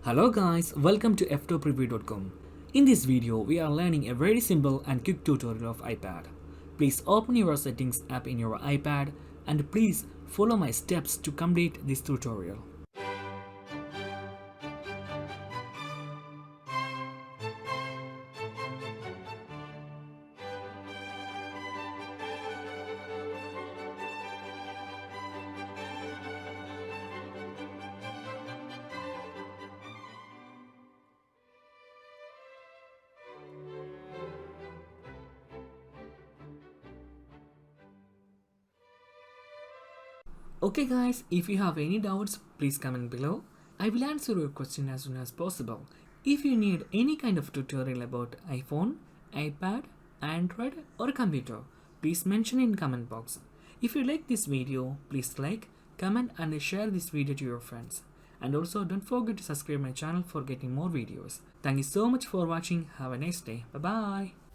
Hello guys, welcome to Ftopreview.com. In this video, we are learning a very simple and quick tutorial of iPad. Please open your settings app in your iPad and please follow my steps to complete this tutorial. Okay guys, if you have any doubts, please comment below. I will answer your question as soon as possible. If you need any kind of tutorial about iPhone, iPad, Android or computer, please mention in comment box. If you like this video, please like, comment and share this video to your friends. And also don't forget to subscribe my channel for getting more videos. Thank you so much for watching. Have a nice day. Bye bye.